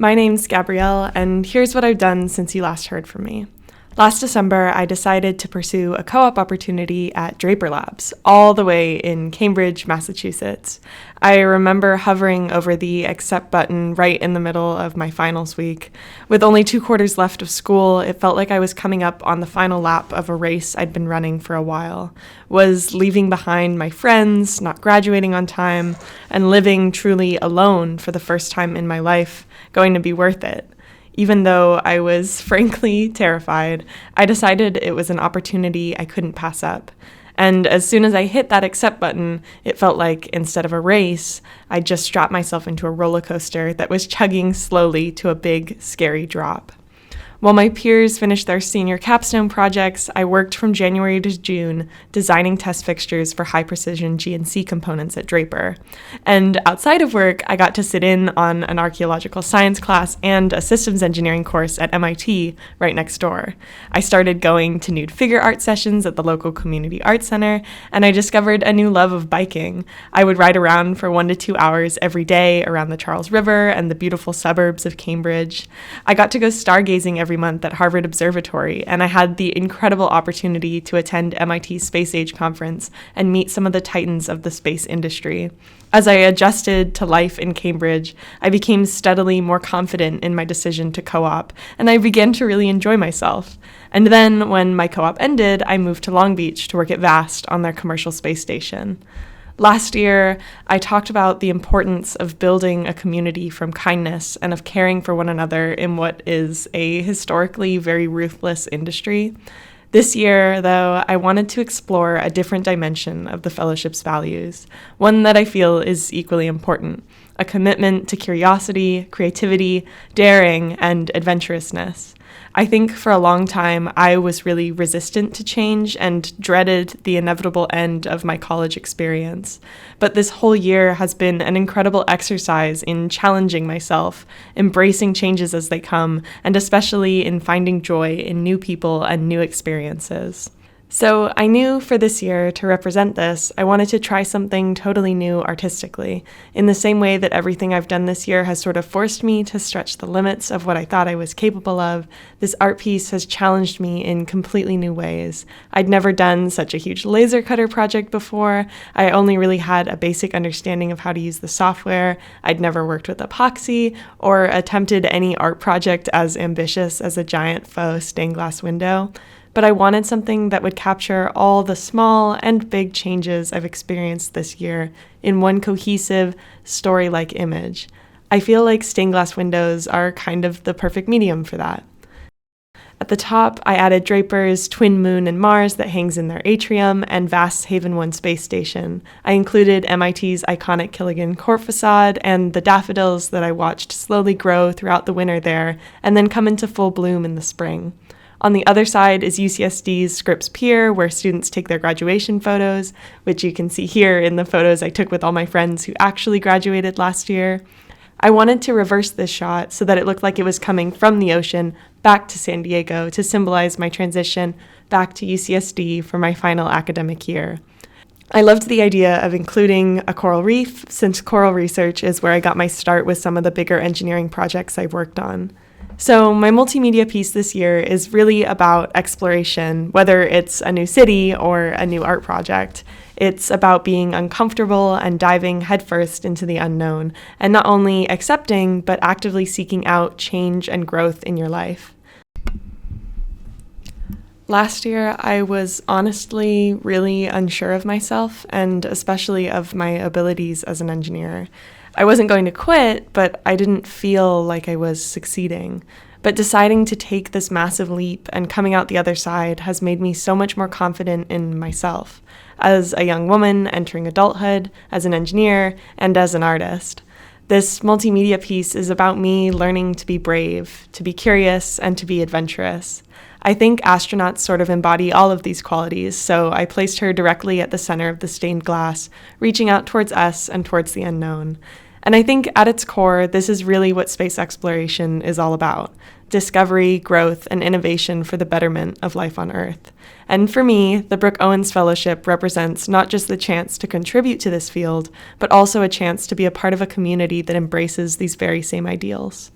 My name's Gabrielle, and here's what I've done since you last heard from me. Last December, I decided to pursue a co-op opportunity at Draper Labs, all the way in Cambridge, Massachusetts. I remember hovering over the accept button right in the middle of my finals week. With only 2 quarters left of school, it felt like I was coming up on the final lap of a race I'd been running for a while. Was leaving behind my friends, not graduating on time, and living truly alone for the first time in my life going to be worth it? Even though I was frankly terrified, I decided it was an opportunity I couldn't pass up. And as soon as I hit that accept button, it felt like instead of a race, I just strapped myself into a roller coaster that was chugging slowly to a big, scary drop. While my peers finished their senior capstone projects, I worked from January to June designing test fixtures for high-precision GNC components at Draper. And outside of work, I got to sit in on an archaeological science class and a systems engineering course at MIT right next door. I started going to nude figure art sessions at the local community art center, and I discovered a new love of biking. I would ride around for 1 to 2 hours every day around the Charles River and the beautiful suburbs of Cambridge. I got to go stargazing every month at Harvard Observatory, and I had the incredible opportunity to attend MIT's Space Age conference and meet some of the titans of the space industry. As I adjusted to life in Cambridge, I became steadily more confident in my decision to co-op, and I began to really enjoy myself. And then, when my co-op ended, I moved to Long Beach to work at VAST on their commercial space station. Last year, I talked about the importance of building a community from kindness and of caring for one another in what is a historically very ruthless industry. This year, though, I wanted to explore a different dimension of the fellowship's values, one that I feel is equally important: a commitment to curiosity, creativity, daring, and adventurousness. I think for a long time I was really resistant to change and dreaded the inevitable end of my college experience. But this whole year has been an incredible exercise in challenging myself, embracing changes as they come, and especially in finding joy in new people and new experiences. So I knew for this year, to represent this, I wanted to try something totally new artistically, in the same way that everything I've done this year has sort of forced me to stretch the limits of what I thought I was capable of. This art piece has challenged me in completely new ways. I'd never done such a huge laser cutter project before. I only really had a basic understanding of how to use the software. I'd never worked with epoxy or attempted any art project as ambitious as a giant faux stained glass window. But I wanted something that would capture all the small and big changes I've experienced this year in one cohesive, story-like image. I feel like stained glass windows are kind of the perfect medium for that. At the top, I added Draper's twin moon and Mars that hangs in their atrium and VAST's Haven 1 space station. I included MIT's iconic Killigan court facade and the daffodils that I watched slowly grow throughout the winter there and then come into full bloom in the spring. On the other side is UCSD's Scripps Pier, where students take their graduation photos, which you can see here in the photos I took with all my friends who actually graduated last year. I wanted to reverse this shot so that it looked like it was coming from the ocean back to San Diego to symbolize my transition back to UCSD for my final academic year. I loved the idea of including a coral reef, since coral research is where I got my start with some of the bigger engineering projects I've worked on. So my multimedia piece this year is really about exploration, whether it's a new city or a new art project. It's about being uncomfortable and diving headfirst into the unknown, and not only accepting, but actively seeking out change and growth in your life. Last year, I was honestly really unsure of myself, and especially of my abilities as an engineer. I wasn't going to quit, but I didn't feel like I was succeeding. But deciding to take this massive leap and coming out the other side has made me so much more confident in myself, as a young woman entering adulthood, as an engineer, and as an artist. This multimedia piece is about me learning to be brave, to be curious, and to be adventurous. I think astronauts sort of embody all of these qualities, so I placed her directly at the center of the stained glass, reaching out towards us and towards the unknown. And I think at its core, this is really what space exploration is all about: discovery, growth, and innovation for the betterment of life on Earth. And for me, the Brooke Owens Fellowship represents not just the chance to contribute to this field, but also a chance to be a part of a community that embraces these very same ideals.